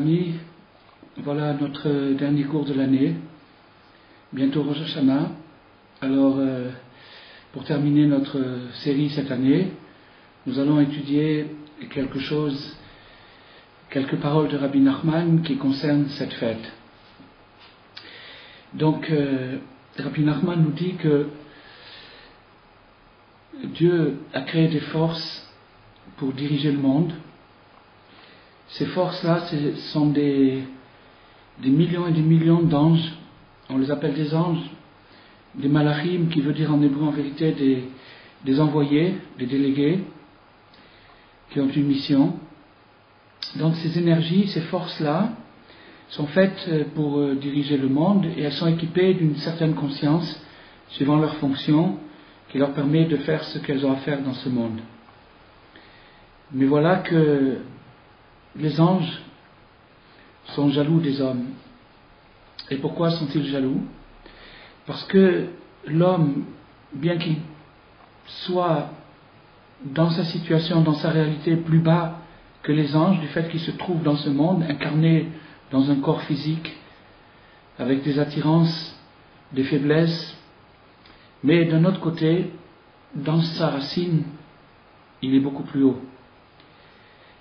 amis, voilà notre dernier cours de l'année, bientôt Rosh Hashanah. Alors, pour terminer notre série cette année, nous allons étudier quelques paroles de Rabbi Nachman qui concernent cette fête. Donc, Rabbi Nachman nous dit que Dieu a créé des forces pour diriger le monde. Ces forces-là, ce sont des millions et des millions d'anges. On les appelle des anges, des malachim, qui veut dire en hébreu en vérité des envoyés, des délégués, qui ont une mission. Donc ces énergies, ces forces-là, sont faites pour diriger le monde et elles sont équipées d'une certaine conscience, suivant leur fonction, qui leur permet de faire ce qu'elles ont à faire dans ce monde. Mais voilà que les anges sont jaloux des hommes. Et pourquoi sont-ils jaloux? Parce que l'homme, bien qu'il soit dans sa situation, dans sa réalité plus bas que les anges, du fait qu'il se trouve dans ce monde, incarné dans un corps physique, avec des attirances, des faiblesses, mais d'un autre côté, dans sa racine, il est beaucoup plus haut.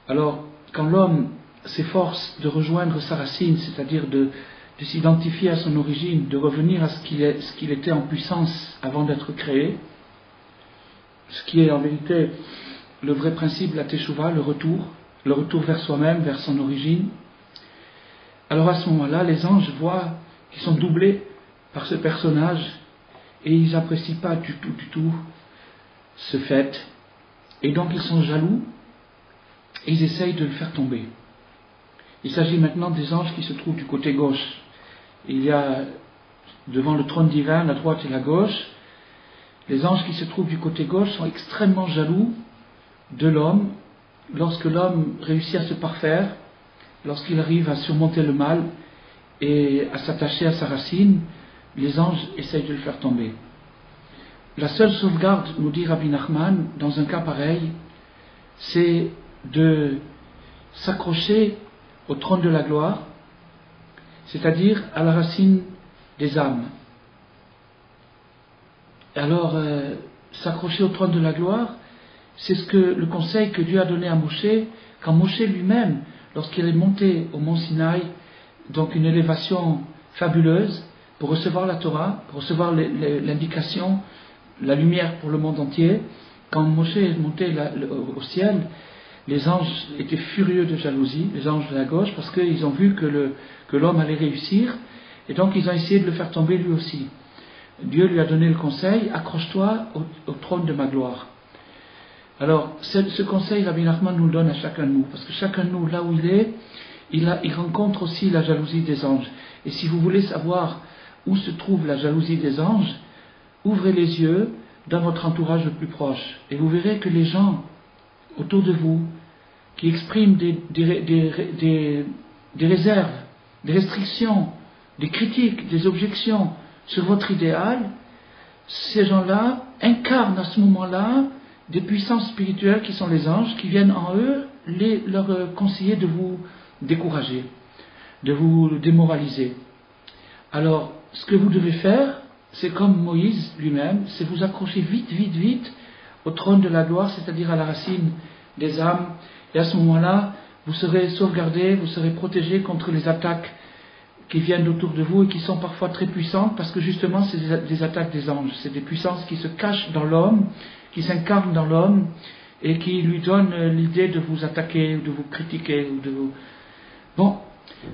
Alors, quand l'homme s'efforce de rejoindre sa racine, c'est-à-dire de s'identifier à son origine, de revenir à ce qu'il était en puissance avant d'être créé, ce qui est en vérité le vrai principe de la Teshuvah, le retour vers soi-même, vers son origine, alors à ce moment-là, les anges voient qu'ils sont doublés par ce personnage et ils n'apprécient pas du tout ce fait, et donc ils sont jaloux et ils essayent de le faire tomber. Il s'agit maintenant des anges qui se trouvent du côté gauche. Il y a devant le trône divin la droite et la gauche. Les anges qui se trouvent du côté gauche sont extrêmement jaloux de l'homme lorsque l'homme réussit à se parfaire, lorsqu'il arrive à surmonter le mal et à s'attacher à sa racine. Les anges essayent de le faire tomber. La seule sauvegarde, nous dit Rabbi Nachman, dans un cas pareil, c'est de s'accrocher au trône de la gloire, c'est-à-dire à la racine des âmes. Alors, s'accrocher au trône de la gloire, c'est ce que le conseil que Dieu a donné à Moshe, quand Moshe lui-même, lorsqu'il est monté au mont Sinaï, donc une élévation fabuleuse, pour recevoir la Torah, pour recevoir l'indication, la lumière pour le monde entier, quand Moshe est monté au ciel, les anges étaient furieux de jalousie, les anges de la gauche, parce qu'ils ont vu que l'homme allait réussir, et donc ils ont essayé de le faire tomber lui aussi. Dieu lui a donné le conseil, accroche-toi au trône de ma gloire. Alors, ce conseil, Rabbi Nachman nous le donne à chacun de nous, parce que chacun de nous, là où il est, il rencontre aussi la jalousie des anges. Et si vous voulez savoir où se trouve la jalousie des anges, ouvrez les yeux dans votre entourage le plus proche, et vous verrez que les gens autour de vous, qui expriment des réserves, des restrictions, des critiques, des objections sur votre idéal, ces gens-là incarnent à ce moment-là des puissances spirituelles qui sont les anges, qui viennent en eux leur conseiller de vous décourager, de vous démoraliser. Alors, ce que vous devez faire, c'est comme Moïse lui-même, c'est vous accrocher vite au trône de la gloire, c'est-à-dire à la racine des âmes, et à ce moment-là, vous serez sauvegardés, vous serez protégés contre les attaques qui viennent autour de vous et qui sont parfois très puissantes, parce que justement c'est des attaques des anges, c'est des puissances qui se cachent dans l'homme, qui s'incarnent dans l'homme et qui lui donnent l'idée de vous attaquer, de vous critiquer, ou de vous... Bon,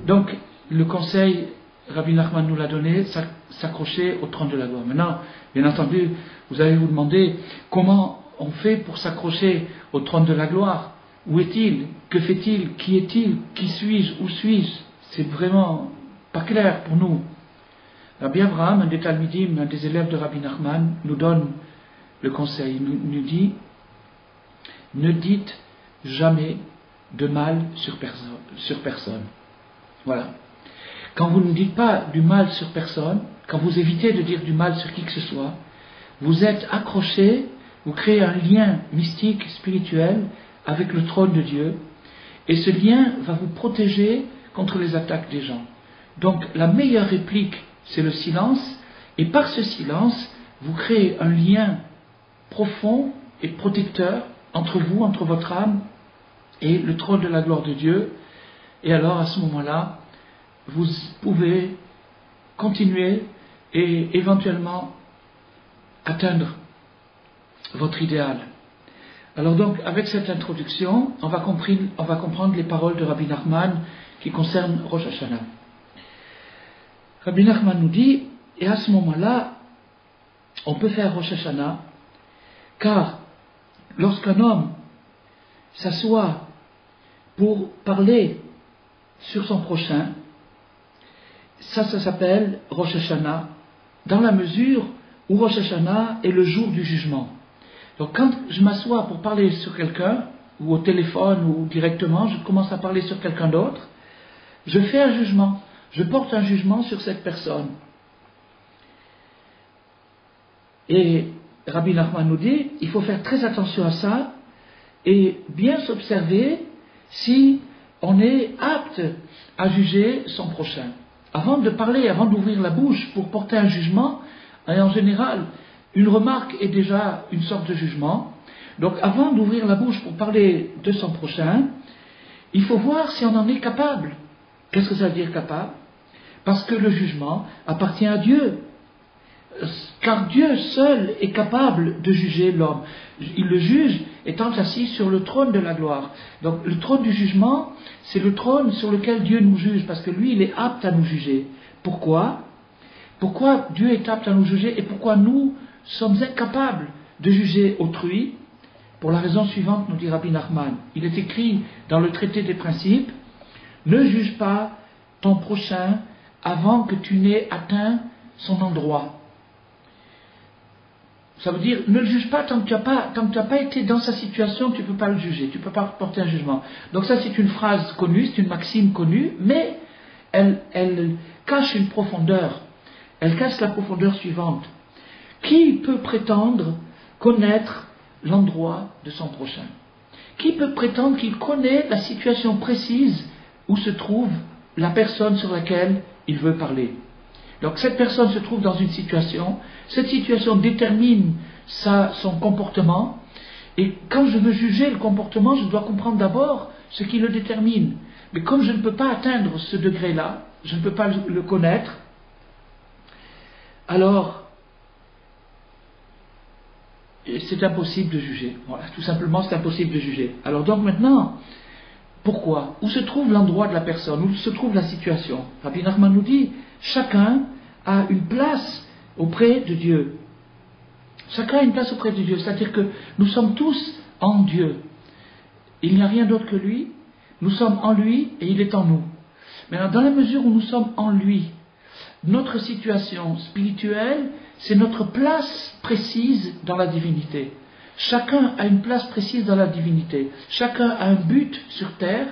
donc le conseil, Rabbi Nachman nous l'a donné, s'accrocher au trône de la gloire. Maintenant, bien entendu, vous allez vous demander comment on fait pour s'accrocher au trône de la gloire. Où est-il? Que fait-il? Qui est-il? Qui suis-je? Où suis-je? C'est vraiment pas clair pour nous. Rabbi Abraham, un des Talmidim, un des élèves de Rabbi Nachman, nous donne le conseil, nous dit: ne dites jamais de mal sur personne. Voilà. Quand vous ne dites pas du mal sur personne, quand vous évitez de dire du mal sur qui que ce soit, vous êtes accroché, vous créez un lien mystique, spirituel avec le trône de Dieu, et ce lien va vous protéger contre les attaques des gens. Donc la meilleure réplique, c'est le silence, et par ce silence, vous créez un lien profond et protecteur entre vous, entre votre âme et le trône de la gloire de Dieu. Et alors à ce moment-là, vous pouvez continuer et éventuellement atteindre votre idéal. Alors donc, avec cette introduction, on va comprendre les paroles de Rabbi Nachman qui concernent Rosh Hashanah. Rabbi Nachman nous dit, et à ce moment-là, on peut faire Rosh Hashanah, car lorsqu'un homme s'assoit pour parler sur son prochain, ça s'appelle Rosh Hashanah, dans la mesure où Rosh Hashanah est le jour du jugement. Donc quand je m'assois pour parler sur quelqu'un, ou au téléphone, ou directement, je commence à parler sur quelqu'un d'autre, je fais un jugement, je porte un jugement sur cette personne. Et Rabbi Nachman nous dit, il faut faire très attention à ça, et bien s'observer si on est apte à juger son prochain. Avant de parler, avant d'ouvrir la bouche pour porter un jugement, et en général, une remarque est déjà une sorte de jugement. Donc avant d'ouvrir la bouche pour parler de son prochain, il faut voir si on en est capable. Qu'est-ce que ça veut dire capable? Parce que le jugement appartient à Dieu. Car Dieu seul est capable de juger l'homme. Il le juge étant assis sur le trône de la gloire. Donc le trône du jugement, c'est le trône sur lequel Dieu nous juge, parce que lui, il est apte à nous juger. Pourquoi? Pourquoi Dieu est apte à nous juger et pourquoi nous sommes incapables de juger autrui? Pour la raison suivante, nous dit Rabbi Nachman. Il est écrit dans le traité des principes, ne juge pas ton prochain avant que tu n'aies atteint son endroit. Ça veut dire, ne le juge pas tant que tu n'as pas été dans sa situation, tu ne peux pas le juger, tu ne peux pas porter un jugement. Donc ça c'est une phrase connue, c'est une maxime connue, mais elle cache une profondeur. Elle cache la profondeur suivante. Qui peut prétendre connaître l'endroit de son prochain? Qui peut prétendre qu'il connaît la situation précise où se trouve la personne sur laquelle il veut parler? Donc cette personne se trouve dans une situation, cette situation détermine son comportement, et quand je veux juger le comportement, je dois comprendre d'abord ce qui le détermine. Mais comme je ne peux pas atteindre ce degré-là, je ne peux pas le connaître, alors c'est impossible de juger. Voilà, tout simplement c'est impossible de juger. Alors donc maintenant, pourquoi? Où se trouve l'endroit de la personne? Où se trouve la situation? Rabbi Nachman nous dit, chacun a une place auprès de Dieu. Chacun a une place auprès de Dieu. C'est-à-dire que nous sommes tous en Dieu. Il n'y a rien d'autre que lui. Nous sommes en lui et il est en nous. Maintenant, dans la mesure où nous sommes en lui, notre situation spirituelle, c'est notre place précise dans la divinité. Chacun a une place précise dans la divinité. Chacun a un but sur terre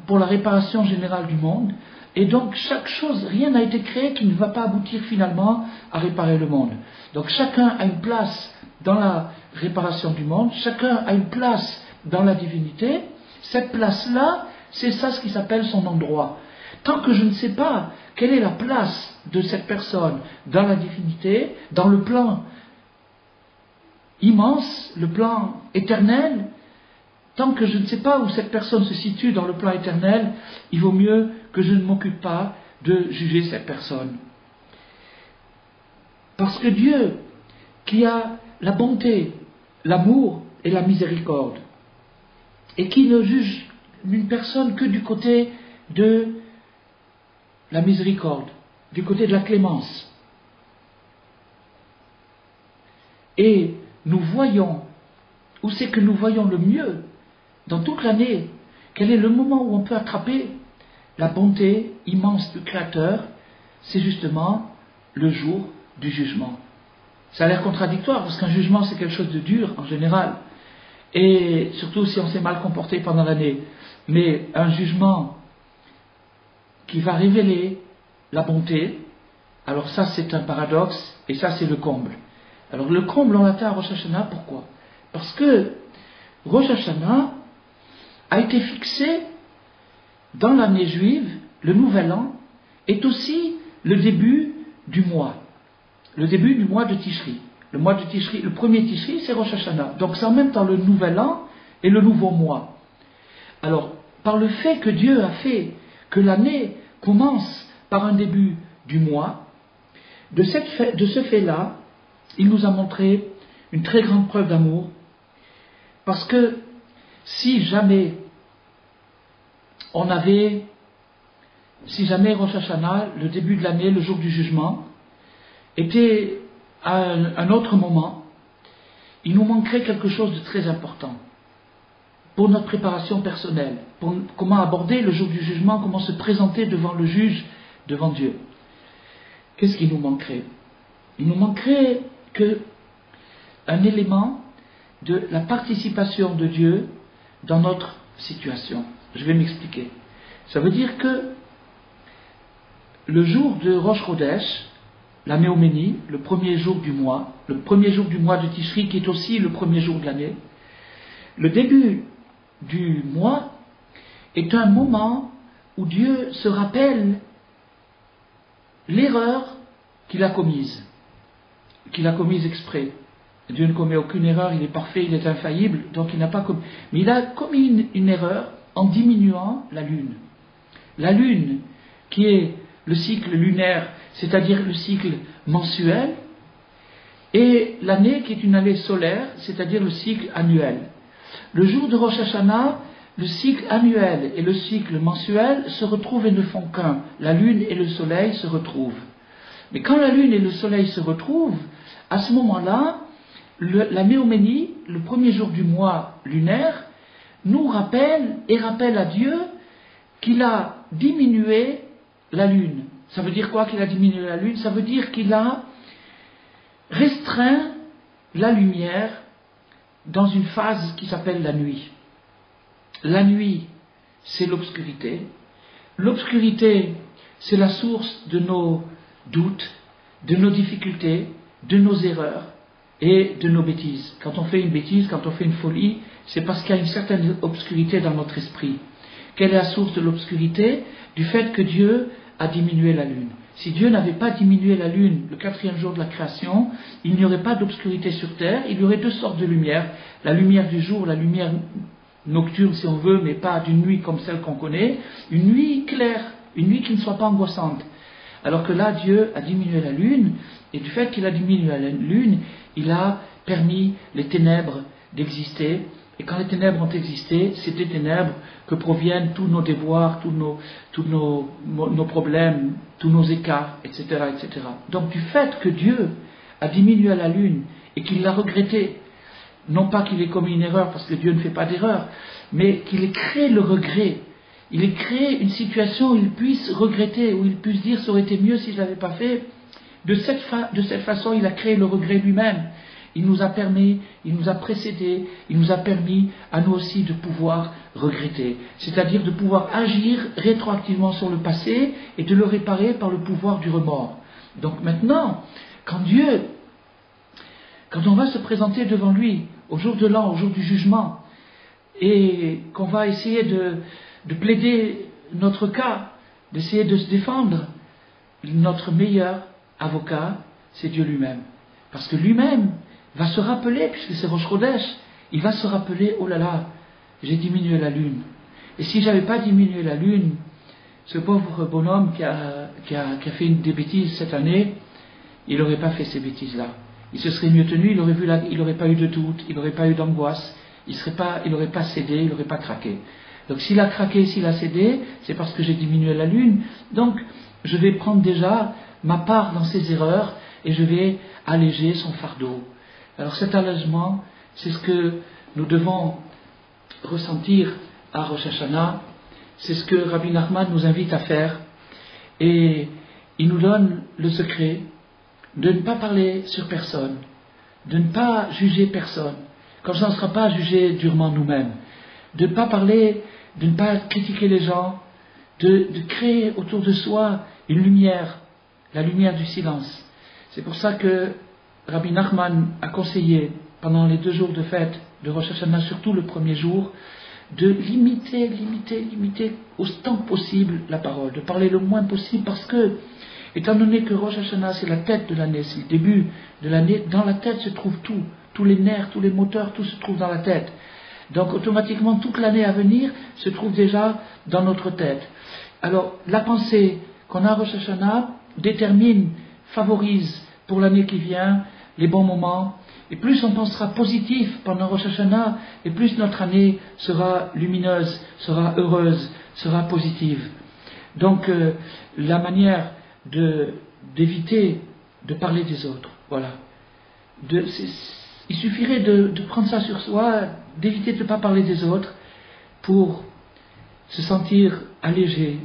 pour la réparation générale du monde. Et donc chaque chose, rien n'a été créé qui ne va pas aboutir finalement à réparer le monde. Donc chacun a une place dans la réparation du monde, chacun a une place dans la divinité. Cette place-là, c'est ça ce qui s'appelle son endroit. Tant que je ne sais pas quelle est la place de cette personne dans la divinité, dans le plan immense, le plan éternel, tant que je ne sais pas où cette personne se situe dans le plan éternel, il vaut mieux que je ne m'occupe pas de juger cette personne. Parce que Dieu, qui a la bonté, l'amour et la miséricorde, et qui ne juge une personne que du côté de la miséricorde, du côté de la clémence. Et nous voyons, où c'est que nous voyons le mieux dans toute l'année, quel est le moment où on peut attraper la bonté immense du Créateur? C'est justement le jour du jugement. Ça a l'air contradictoire, parce qu'un jugement c'est quelque chose de dur en général, et surtout si on s'est mal comporté pendant l'année. Mais un jugement qui va révéler la bonté, alors ça c'est un paradoxe, et ça c'est le comble. Alors le comble on l'atteint à Rosh Hashanah, pourquoi? Parce que Rosh Hashanah a été fixé dans l'année juive le nouvel an, est aussi le début du mois. Le début du mois de Tishri. Le mois de Tishri, le premier Tishri, c'est Rosh Hashanah. Donc c'est en même temps le nouvel an et le nouveau mois. Alors, par le fait que Dieu a fait que l'année commence par un début du mois, de ce fait-là, il nous a montré une très grande preuve d'amour, parce que si jamais Rosh Hashanah, le début de l'année, le jour du jugement, était à un autre moment, il nous manquerait quelque chose de très important pour notre préparation personnelle, pour comment aborder le jour du jugement, comment se présenter devant le juge, devant Dieu. Qu'est-ce qui nous manquerait? Il nous manquerait un élément de la participation de Dieu dans notre situation. Je vais m'expliquer. Ça veut dire que le jour de Rosh Chodesh, la Néoménie, le premier jour du mois de Tishri, qui est aussi le premier jour de l'année, le début du mois est un moment où Dieu se rappelle l'erreur qu'il a commise exprès. Dieu ne commet aucune erreur, il est parfait, il est infaillible, donc il n'a pas commis. Mais il a commis une erreur en diminuant la lune. La lune, qui est le cycle lunaire, c'est-à-dire le cycle mensuel, et l'année qui est une année solaire, c'est-à-dire le cycle annuel. Le jour de Rosh Hashanah, le cycle annuel et le cycle mensuel se retrouvent et ne font qu'un. La lune et le soleil se retrouvent. Mais quand la lune et le soleil se retrouvent, à ce moment-là, la Néoménie, le premier jour du mois lunaire, nous rappelle et rappelle à Dieu qu'il a diminué la lune. Ça veut dire quoi qu'il a diminué la lune? Ça veut dire qu'il a restreint la lumière dans une phase qui s'appelle la nuit. La nuit, c'est l'obscurité. L'obscurité, c'est la source de nos doutes, de nos difficultés, de nos erreurs et de nos bêtises. Quand on fait une bêtise, quand on fait une folie, c'est parce qu'il y a une certaine obscurité dans notre esprit. Quelle est la source de l'obscurité? Du fait que Dieu a diminué la lune. Si Dieu n'avait pas diminué la lune le 4e jour de la création, il n'y aurait pas d'obscurité sur terre, il y aurait deux sortes de lumière. La lumière du jour, la lumière nocturne si on veut, mais pas d'une nuit comme celle qu'on connaît, une nuit claire, une nuit qui ne soit pas angoissante. Alors que là, Dieu a diminué la lune, et du fait qu'il a diminué la lune, il a permis les ténèbres d'exister. Et quand les ténèbres ont existé, c'est des ténèbres que proviennent tous nos déboires, tous nos problèmes, tous nos écarts, etc., etc. Donc du fait que Dieu a diminué la lune et qu'il l'a regretté, non pas qu'il ait commis une erreur, parce que Dieu ne fait pas d'erreur, mais qu'il ait créé le regret, il ait créé une situation où il puisse regretter, où il puisse dire ça aurait été mieux si je ne l'avais pas fait. De cette façon, il a créé le regret lui-même. Il nous a permis, il nous a précédés, il nous a permis à nous aussi de pouvoir regretter, c'est-à-dire de pouvoir agir rétroactivement sur le passé et de le réparer par le pouvoir du remords. Donc maintenant, quand on va se présenter devant lui au jour de l'an, au jour du jugement, et qu'on va essayer de plaider notre cas, d'essayer de se défendre, notre meilleur avocat, c'est Dieu lui-même. Parce que lui-même va se rappeler, puisque c'est Rosh Chodesh, il va se rappeler, oh là là, j'ai diminué la lune. Et si j'avais pas diminué la lune, ce pauvre bonhomme qui a fait des bêtises cette année, il n'aurait pas fait ces bêtises-là. Il se serait mieux tenu, il n'aurait pas eu de doute, il n'aurait pas eu d'angoisse, il n'aurait pas cédé, il n'aurait pas craqué. Donc s'il a craqué, s'il a cédé, c'est parce que j'ai diminué la lune. Donc je vais prendre déjà ma part dans ses erreurs et je vais alléger son fardeau. Alors cet allègement, c'est ce que nous devons ressentir à Rosh Hashanah, c'est ce que Rabbi Nachman nous invite à faire, et il nous donne le secret de ne pas parler sur personne, de ne pas juger personne, comme ça on ne sera pas jugé durement nous-mêmes, de ne pas parler, de ne pas critiquer les gens, de créer autour de soi une lumière, la lumière du silence. C'est pour ça que Rabbi Nachman a conseillé, pendant les 2 jours de fête de Rosh Hashanah, surtout le premier jour, de limiter autant que possible la parole, de parler le moins possible, parce que, étant donné que Rosh Hashanah c'est la tête de l'année, c'est le début de l'année, dans la tête se trouve tout, tous les nerfs, tous les moteurs, tout se trouve dans la tête. Donc automatiquement toute l'année à venir se trouve déjà dans notre tête. Alors la pensée qu'on a à Rosh Hashanah détermine, favorise pour l'année qui vient les bons moments, et plus on pensera positif pendant Rosh Hashanah, et plus notre année sera lumineuse, sera heureuse, sera positive. Donc la manière d'éviter de parler des autres, voilà. Il suffirait de prendre ça sur soi, d'éviter de ne pas parler des autres, pour se sentir allégé,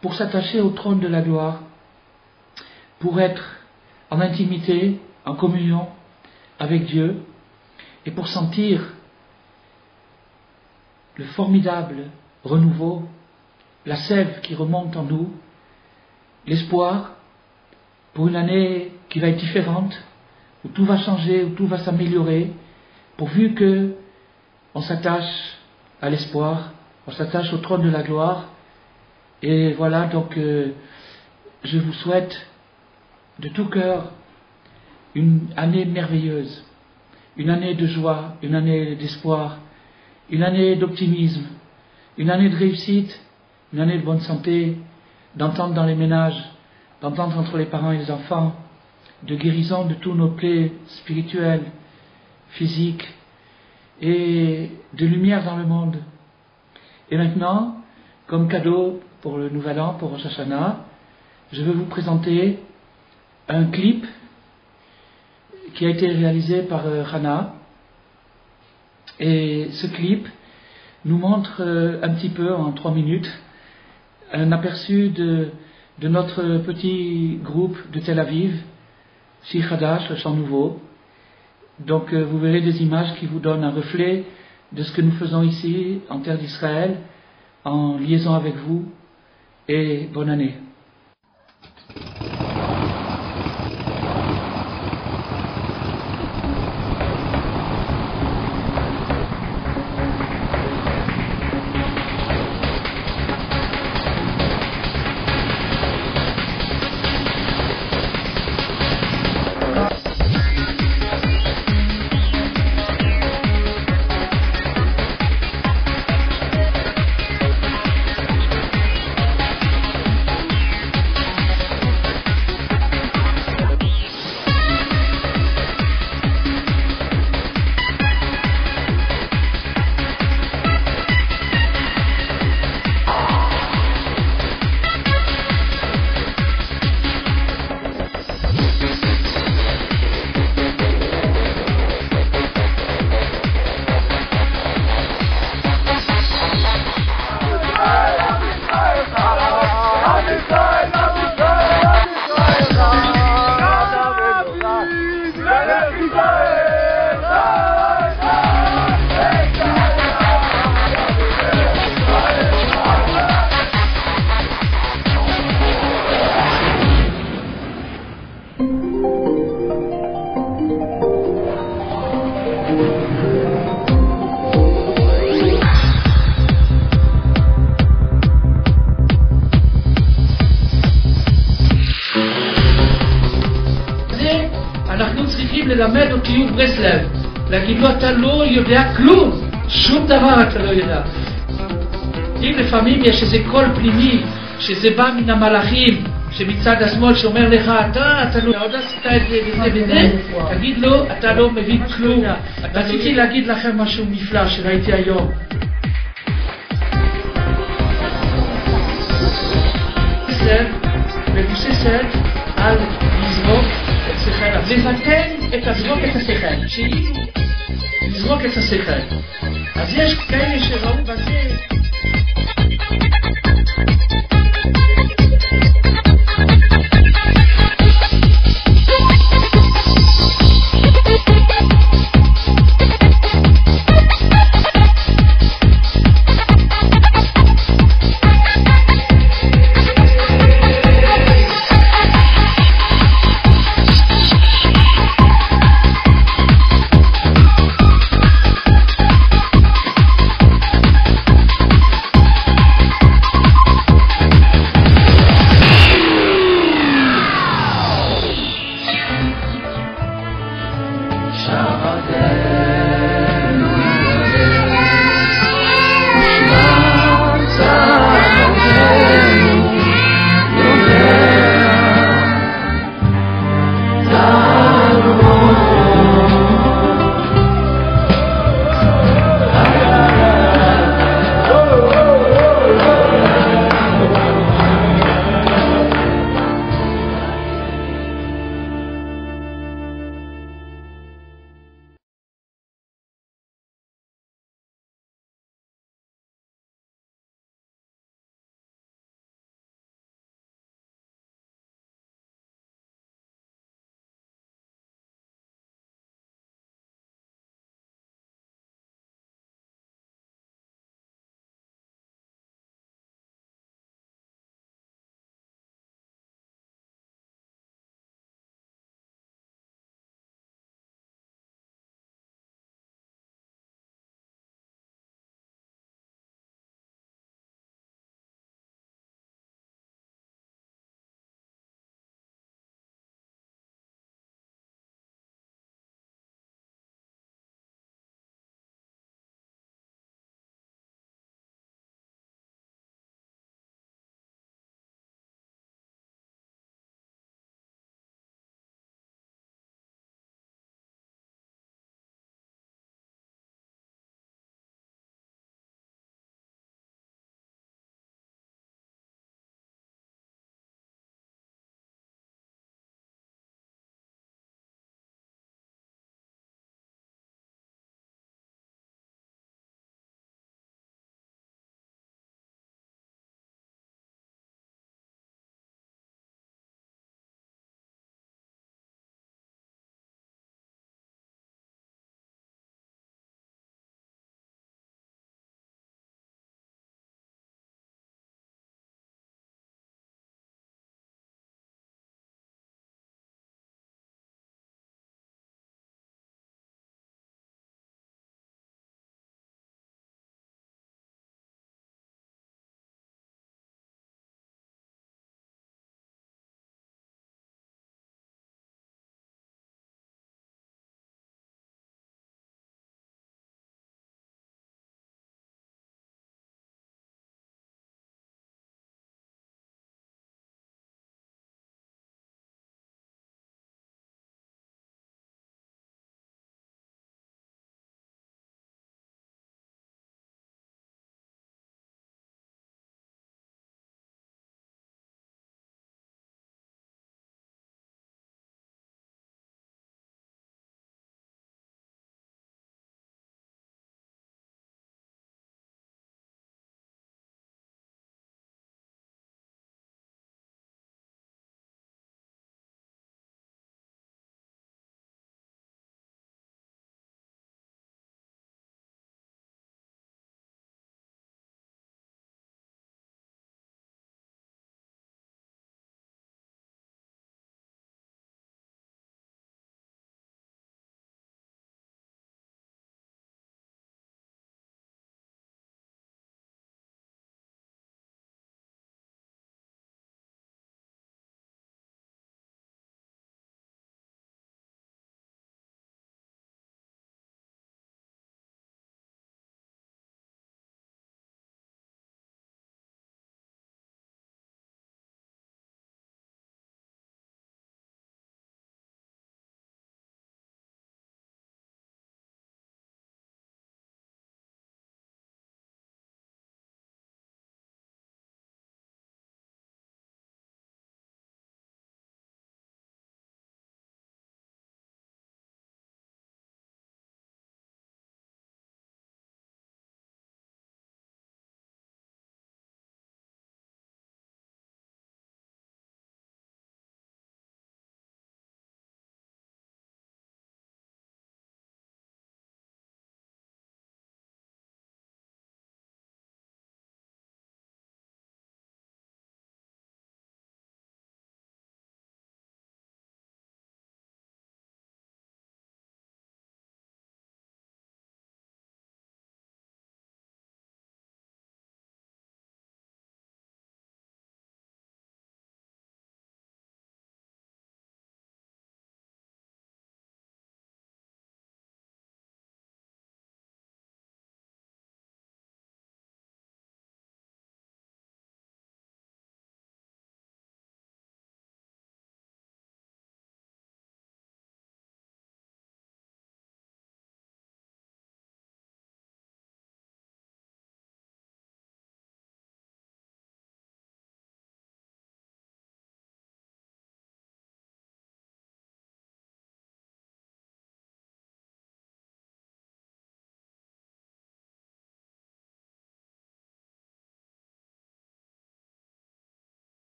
pour s'attacher au trône de la gloire, pour être en intimité, en communion avec Dieu, et pour sentir le formidable renouveau, la sève qui remonte en nous, l'espoir pour une année qui va être différente, où tout va changer, où tout va s'améliorer, pourvu que on s'attache à l'espoir, on s'attache au trône de la gloire. Et voilà, donc je vous souhaite de tout cœur une année merveilleuse, une année de joie, une année d'espoir, une année d'optimisme, une année de réussite, une année de bonne santé, d'entente dans les ménages, d'entente entre les parents et les enfants, de guérison de tous nos plaies spirituelles, physiques, et de lumière dans le monde. Et maintenant, comme cadeau pour le Nouvel An, pour Rosh Hashanah, je vais vous présenter un clip qui a été réalisé par Hana. Et ce clip nous montre un petit peu, en 3 minutes, un aperçu de notre petit groupe de Tel Aviv, Shir Hadash, le chant nouveau. Donc vous verrez des images qui vous donnent un reflet de ce que nous faisons ici, en terre d'Israël, en liaison avec vous, et bonne année. אנחנו צריכים ללמד אותי ברסלב, להגיד לו אתה לא יודע כלום, שום דבר אתה לא יודע. אם לפעמים יש איזה קול פנימי שזה בא מן המלאכים שמצד השמאל שאומר לך אתה לא עוד עשית את זה וזה וזה, תגיד לו אתה לא מבין כלום. רציתי להגיד לכם משהו נפלא שראיתי היום. ברסלב מבוססת על לזרוק לבטל את הזרוק את השכל, שאילו לזרוק את השכל. אז יש כאלה שראו בזה